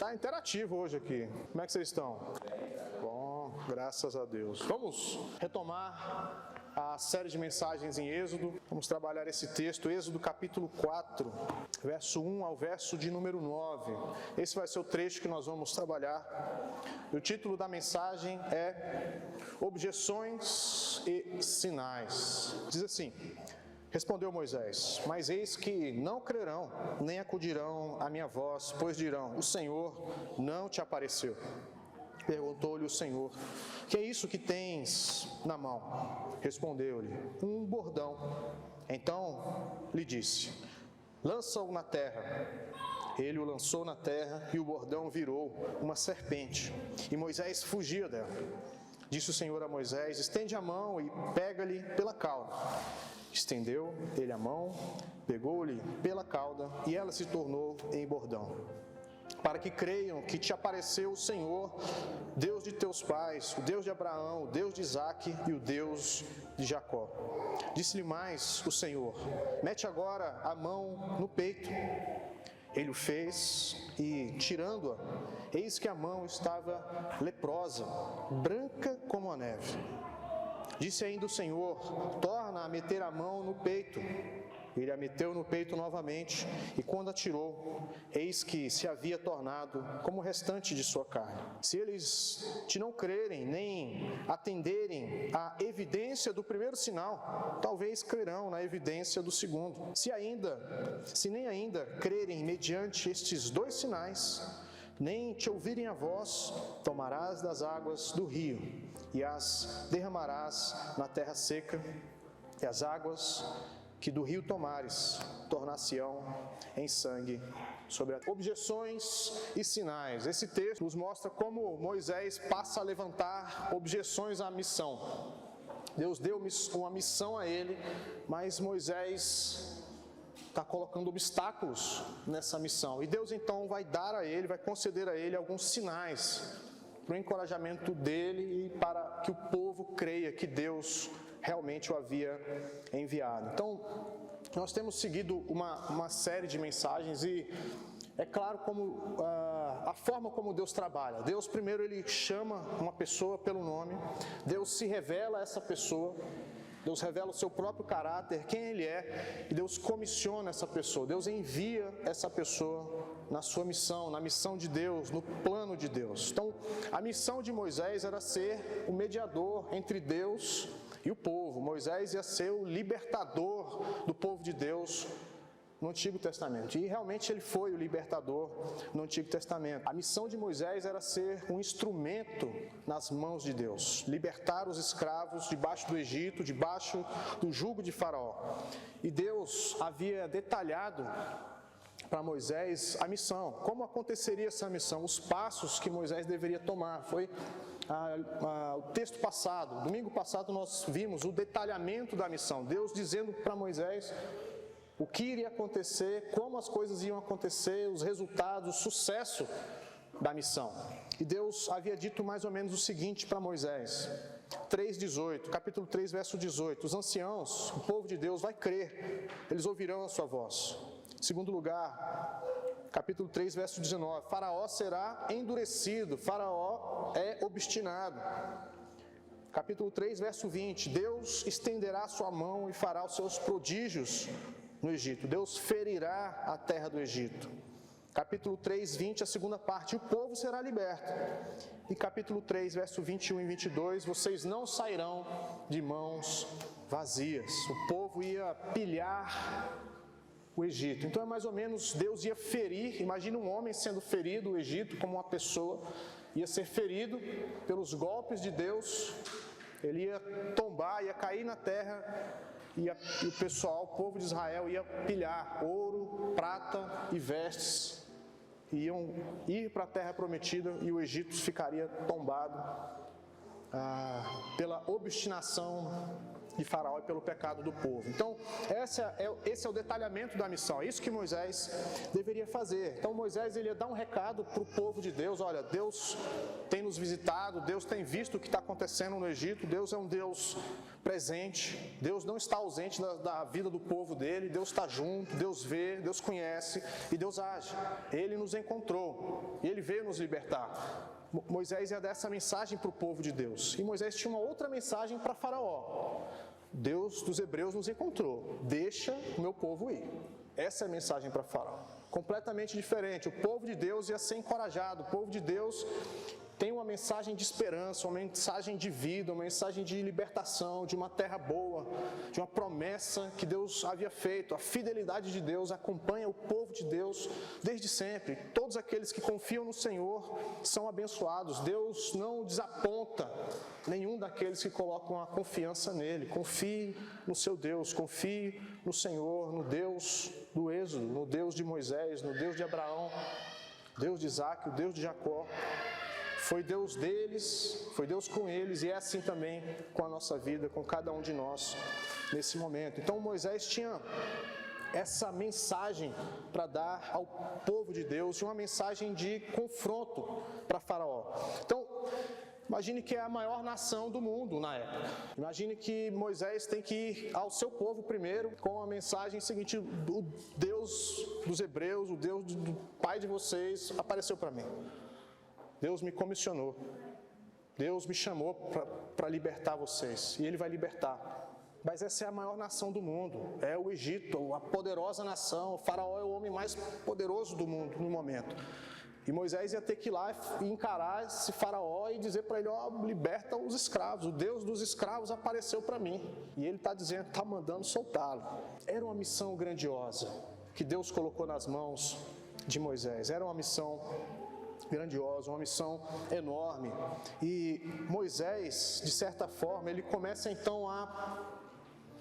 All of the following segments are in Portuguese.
Tá interativo hoje aqui. Como é que vocês estão? Bom, graças a Deus. Vamos retomar a série de mensagens em Êxodo. Vamos trabalhar esse texto, Êxodo capítulo 4, verso 1 ao verso de número 9. Esse vai ser o trecho que nós vamos trabalhar. E o título da mensagem é Objeções e Sinais. Diz assim: Respondeu Moisés: Mas eis que não crerão, nem acudirão à minha voz, pois dirão: O Senhor não te apareceu. Perguntou-lhe o Senhor: Que é isso que tens na mão? Respondeu-lhe: Um bordão. Então lhe disse: Lança-o na terra. Ele o lançou na terra e o bordão virou uma serpente. E Moisés fugia dela. Disse o Senhor a Moisés: Estende a mão e pega-lhe pela cauda. Estendeu ele a mão, pegou-lhe pela cauda e ela se tornou em bordão. Para que creiam que te apareceu o Senhor, Deus de teus pais, o Deus de Abraão, o Deus de Isaque e o Deus de Jacó. Disse-lhe mais o Senhor: Mete agora a mão no peito. Ele o fez e, tirando-a, eis que a mão estava leprosa, branca como a neve. Disse ainda o Senhor: Torna a meter a mão no peito. Ele a meteu no peito novamente, e quando a tirou, eis que se havia tornado como o restante de sua carne. Se eles te não crerem, nem atenderem à evidência do primeiro sinal, talvez crerão na evidência do segundo. Se nem ainda crerem mediante estes dois sinais, nem te ouvirem a voz, tomarás das águas do rio, e as derramarás na terra seca, e as águas que do rio tomares, tornar-se-ão em sangue sobre a terra. Objeções e sinais. Esse texto nos mostra como Moisés passa a levantar objeções à missão. Deus deu uma missão a ele, mas Moisés está colocando obstáculos nessa missão. E Deus então vai dar a ele, vai conceder a ele alguns sinais para o encorajamento dele e para que o povo creia que Deus realmente o havia enviado. Então, nós temos seguido uma série de mensagens e é claro como a forma como Deus trabalha. Deus primeiro ele chama uma pessoa pelo nome, Deus se revela a essa pessoa, Deus revela o seu próprio caráter, quem Ele é, e Deus comissiona essa pessoa. Deus envia essa pessoa na sua missão, na missão de Deus, no plano de Deus. Então, a missão de Moisés era ser o mediador entre Deus e o povo. Moisés ia ser o libertador do povo de Deus no Antigo Testamento. E realmente ele foi o libertador no Antigo Testamento. A missão de Moisés era ser um instrumento nas mãos de Deus. Libertar os escravos debaixo do Egito, debaixo do jugo de Faraó. E Deus havia detalhado para Moisés a missão. Como aconteceria essa missão? Os passos que Moisés deveria tomar. Foi o texto passado, domingo passado nós vimos o detalhamento da missão. Deus dizendo para Moisés o que iria acontecer, como as coisas iam acontecer, os resultados, o sucesso da missão. E Deus havia dito mais ou menos o seguinte para Moisés, 3:18, capítulo 3, verso 18, os anciãos, o povo de Deus vai crer, eles ouvirão a sua voz. Segundo lugar, capítulo 3, verso 19, Faraó será endurecido, Faraó é obstinado. Capítulo 3, verso 20, Deus estenderá sua mão e fará os seus prodígios no Egito. Deus ferirá a terra do Egito. Capítulo 3, 20, a segunda parte, o povo será liberto. E capítulo 3, verso 21 e 22, vocês não sairão de mãos vazias. O povo ia pilhar o Egito. Então é mais ou menos, Deus ia ferir, imagina um homem sendo ferido, o Egito como uma pessoa, ia ser ferido pelos golpes de Deus, ele ia tombar, ia cair na terra, e o pessoal, o povo de Israel ia pilhar ouro, prata e vestes, iam ir para a terra prometida e o Egito ficaria tombado pela obstinação de Faraó e pelo pecado do povo. Então, esse é o detalhamento da missão, é isso que Moisés deveria fazer. Então, Moisés ele ia dar um recado para o povo de Deus: olha, Deus tem nos visitado, Deus tem visto o que está acontecendo no Egito, Deus é um Deus presente, Deus não está ausente da vida do povo dele, Deus está junto, Deus vê, Deus conhece e Deus age. Ele nos encontrou e Ele veio nos libertar. Moisés ia dar essa mensagem para o povo de Deus. E Moisés tinha uma outra mensagem para Faraó: Deus dos hebreus nos encontrou, deixa o meu povo ir. Essa é a mensagem para Faraó. Completamente diferente. O povo de Deus ia ser encorajado, o povo de Deus tem uma mensagem de esperança, uma mensagem de vida, uma mensagem de libertação, de uma terra boa, de uma promessa que Deus havia feito. A fidelidade de Deus acompanha o povo de Deus desde sempre. Todos aqueles que confiam no Senhor são abençoados. Deus não desaponta nenhum daqueles que colocam a confiança nele. Confie no seu Deus, confie no Senhor, no Deus do Êxodo, no Deus de Moisés, no Deus de Abraão, Deus de Isaac, o Deus de Jacó. Foi Deus deles, foi Deus com eles, e é assim também com a nossa vida, com cada um de nós nesse momento. Então Moisés tinha essa mensagem para dar ao povo de Deus, e uma mensagem de confronto para Faraó. Então, imagine que é a maior nação do mundo na época. Imagine que Moisés tem que ir ao seu povo primeiro com a mensagem seguinte: o Deus dos hebreus, o Deus do pai de vocês apareceu para mim. Deus me comissionou, Deus me chamou para libertar vocês, e Ele vai libertar. Mas essa é a maior nação do mundo, é o Egito, a poderosa nação. O Faraó é o homem mais poderoso do mundo no momento. E Moisés ia ter que ir lá e encarar esse Faraó e dizer para ele: ó, liberta os escravos, o Deus dos escravos apareceu para mim. E ele está dizendo, está mandando soltá-lo. Era uma missão grandiosa que Deus colocou nas mãos de Moisés, era uma missão grandiosa, uma missão enorme. E Moisés, de certa forma, ele começa então a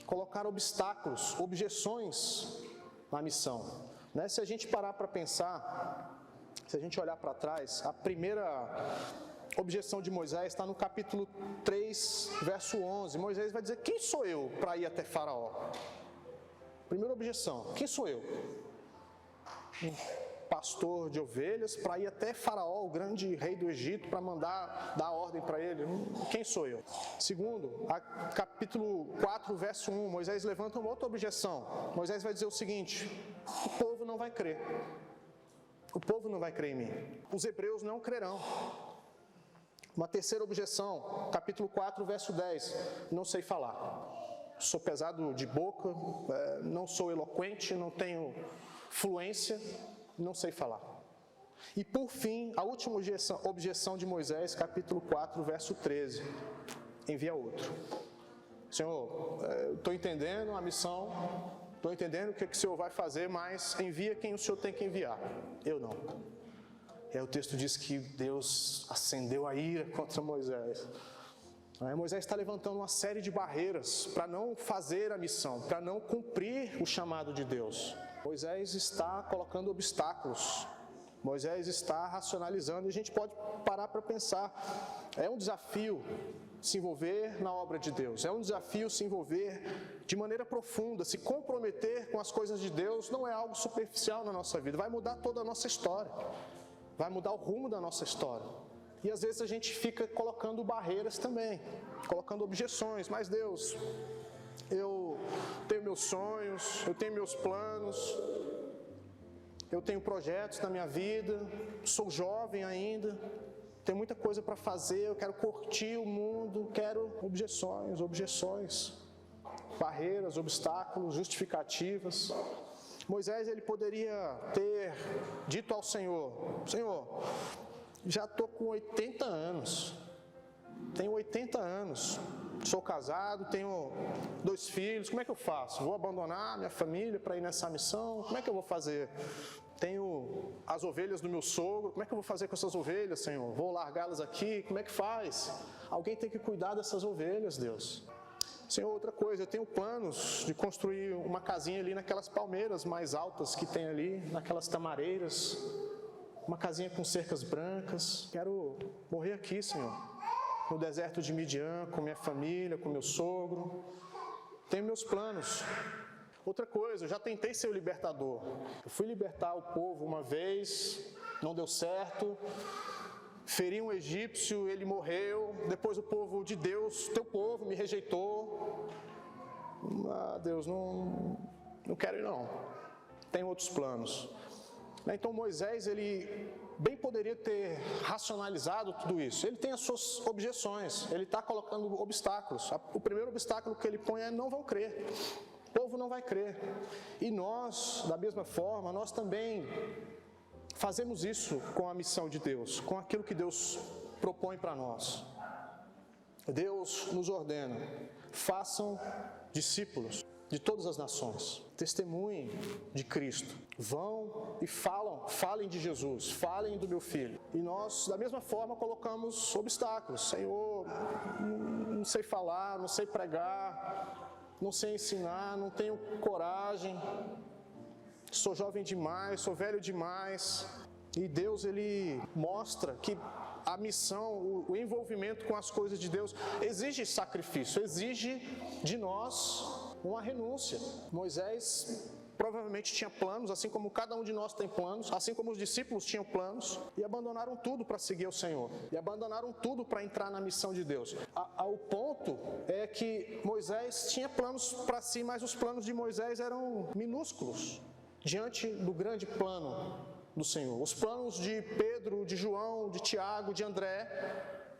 colocar obstáculos, objeções na missão. Se a gente parar para pensar, se a gente olhar para trás, a primeira objeção de Moisés está no capítulo 3, verso 11. Moisés vai dizer: quem sou eu para ir até Faraó? Primeira objeção: quem sou eu? Pastor de ovelhas para ir até Faraó, o grande rei do Egito, para mandar dar ordem para ele? Quem sou eu? Segundo, capítulo 4, verso 1, Moisés levanta uma outra objeção. Moisés vai dizer o seguinte: o povo não vai crer. O povo não vai crer em mim. Os hebreus não crerão. Uma terceira objeção, capítulo 4, verso 10, não sei falar. Sou pesado de boca, não sou eloquente, não tenho fluência, não sei falar. E por fim, a última objeção de Moisés, capítulo 4, verso 13. Envia outro. Senhor, estou entendendo a missão, estou entendendo o que o Senhor vai fazer, mas envia quem o Senhor tem que enviar. Eu não. O texto diz que Deus acendeu a ira contra Moisés. Moisés está levantando uma série de barreiras para não fazer a missão, para não cumprir o chamado de Deus. Moisés está colocando obstáculos, Moisés está racionalizando, e a gente pode parar para pensar. É um desafio se envolver na obra de Deus, é um desafio se envolver de maneira profunda, se comprometer com as coisas de Deus. Não é algo superficial na nossa vida, vai mudar toda a nossa história, vai mudar o rumo da nossa história. E às vezes a gente fica colocando barreiras também, colocando objeções. Mas Deus, eu tenho meus sonhos, eu tenho meus planos, eu tenho projetos na minha vida, sou jovem ainda, tenho muita coisa para fazer, eu quero curtir o mundo, quero objeções, barreiras, obstáculos, justificativas. Moisés, ele poderia ter dito ao Senhor: Senhor, já estou com 80 anos, tenho 80 anos, sou casado, tenho 2 filhos, como é que eu faço? Vou abandonar minha família para ir nessa missão? Como é que eu vou fazer? Tenho as ovelhas do meu sogro, como é que eu vou fazer com essas ovelhas, Senhor? Vou largá-las aqui, como é que faz? Alguém tem que cuidar dessas ovelhas, Deus. Senhor, outra coisa, eu tenho planos de construir uma casinha ali naquelas palmeiras mais altas que tem ali, naquelas tamareiras, uma casinha com cercas brancas. Quero morrer aqui, Senhor, no deserto de Midian, com minha família, com meu sogro. tenho meus planos. Outra coisa, eu já tentei ser o libertador. Eu fui libertar o povo uma vez, não deu certo. Feri um egípcio, ele morreu. Depois o povo de Deus, teu povo, me rejeitou. Deus, não quero ir não. Tenho outros planos. Então Moisés, ele bem poderia ter racionalizado tudo isso. Ele tem as suas objeções, ele está colocando obstáculos. O primeiro obstáculo que ele põe é: não vão crer. O povo não vai crer. E nós, da mesma forma, nós também fazemos isso com a missão de Deus, com aquilo que Deus propõe para nós. Deus nos ordena: façam discípulos de todas as nações, testemunhem de Cristo, vão e falem de Jesus, falem do meu Filho. E nós, da mesma forma, colocamos obstáculos. Senhor, não sei falar, não sei pregar, não sei ensinar, não tenho coragem, sou jovem demais, sou velho demais. E Deus, Ele mostra que a missão, o envolvimento com as coisas de Deus exige sacrifício, exige de nós uma renúncia. Moisés provavelmente tinha planos, assim como cada um de nós tem planos, assim como os discípulos tinham planos, e abandonaram tudo para seguir o Senhor, e abandonaram tudo para entrar na missão de Deus. O ponto é que Moisés tinha planos para si, mas os planos de Moisés eram minúsculos diante do grande plano do Senhor. Os planos de Pedro, de João, de Tiago, de André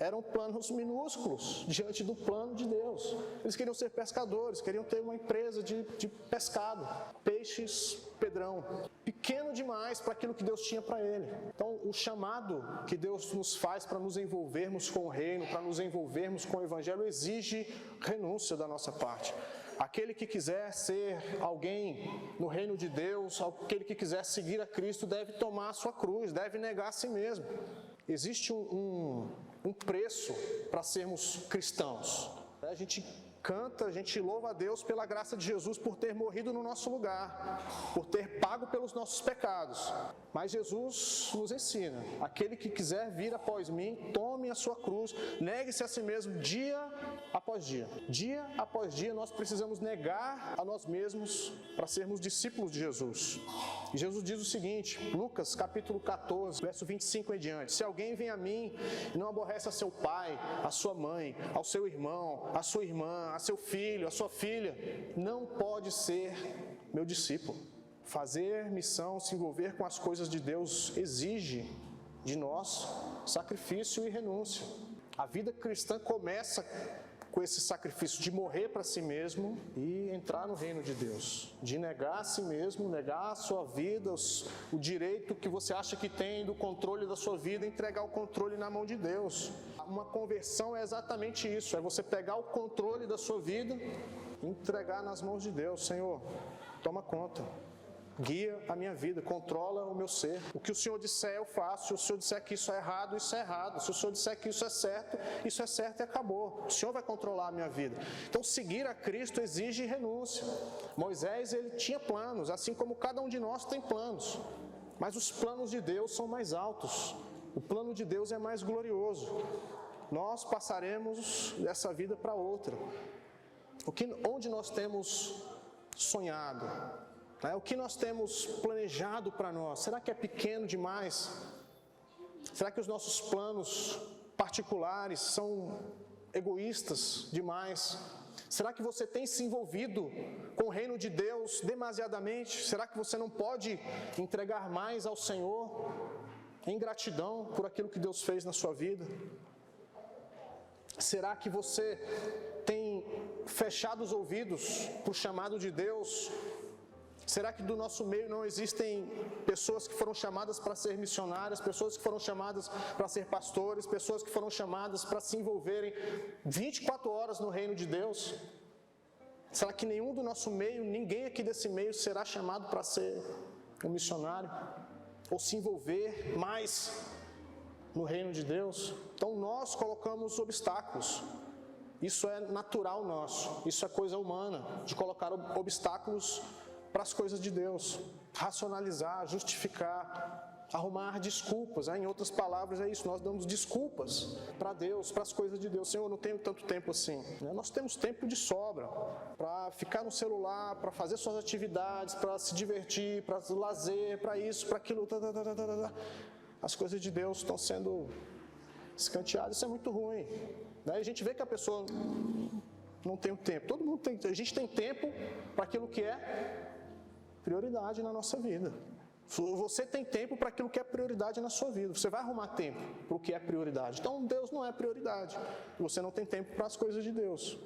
eram planos minúsculos diante do plano de Deus. Eles queriam ser pescadores, queriam ter uma empresa de pescado, peixes, Pedrão. Pequeno demais para aquilo que Deus tinha para ele. Então, o chamado que Deus nos faz para nos envolvermos com o reino, para nos envolvermos com o evangelho, exige renúncia da nossa parte. Aquele que quiser ser alguém no reino de Deus, aquele que quiser seguir a Cristo, deve tomar a sua cruz, deve negar a si mesmo. Existe um preço para sermos cristãos. A gente canta, a gente louva a Deus pela graça de Jesus por ter morrido no nosso lugar, por ter pago pelos nossos pecados. Mas Jesus nos ensina: aquele que quiser vir após mim, tome a sua cruz, negue-se a si mesmo dia após dia. Dia após dia nós precisamos negar a nós mesmos para sermos discípulos de Jesus. E Jesus diz o seguinte, Lucas capítulo 14, verso 25 em diante: se alguém vem a mim e não aborrece a seu pai, a sua mãe, ao seu irmão, a sua irmã, a seu filho, a sua filha, não pode ser meu discípulo. Fazer missão, se envolver com as coisas de Deus, exige de nós sacrifício e renúncia. A vida cristã começa com esse sacrifício de morrer para si mesmo e entrar no reino de Deus, de negar a si mesmo, negar a sua vida, o direito que você acha que tem do controle da sua vida, entregar o controle na mão de Deus. Uma conversão é exatamente isso, é você pegar o controle da sua vida e entregar nas mãos de Deus. Senhor, toma conta. Guia a minha vida, controla o meu ser. O que o Senhor disser eu faço. Se o Senhor disser que isso é errado, isso é errado. Se o Senhor disser que isso é certo e acabou. O Senhor vai controlar a minha vida. Então seguir a Cristo exige renúncia. Moisés, ele tinha planos, assim como cada um de nós tem planos. Mas os planos de Deus são mais altos. O plano de Deus é mais glorioso. Nós passaremos dessa vida para outra. Onde nós temos sonhado? O que nós temos planejado para nós? Será que é pequeno demais? Será que os nossos planos particulares são egoístas demais? Será que você tem se envolvido com o reino de Deus demasiadamente? Será que você não pode entregar mais ao Senhor em gratidão por aquilo que Deus fez na sua vida? Será que você tem fechado os ouvidos para o chamado de Deus? Será que do nosso meio não existem pessoas que foram chamadas para ser missionárias, pessoas que foram chamadas para ser pastores, pessoas que foram chamadas para se envolverem 24 horas no reino de Deus? Será que nenhum do nosso meio, ninguém aqui desse meio será chamado para ser um missionário? Ou se envolver mais no reino de Deus? Então nós colocamos obstáculos. Isso é natural nosso, isso é coisa humana, de colocar obstáculos para as coisas de Deus, racionalizar, justificar. arrumar desculpas. Em outras palavras, é isso, nós damos desculpas para Deus, para as coisas de Deus. Senhor, eu não tenho tanto tempo assim. Nós temos tempo de sobra para ficar no celular, para fazer suas atividades, para se divertir, para lazer, para isso, para aquilo. As coisas de Deus estão sendo escanteadas, isso é muito ruim. A gente vê que a pessoa não tem o tempo. Todo mundo tem, a gente tem tempo para aquilo que é prioridade na nossa vida. Você tem tempo para aquilo que é prioridade na sua vida. Você vai arrumar tempo para o que é prioridade. Então Deus não é prioridade. Você não tem tempo para as coisas de Deus.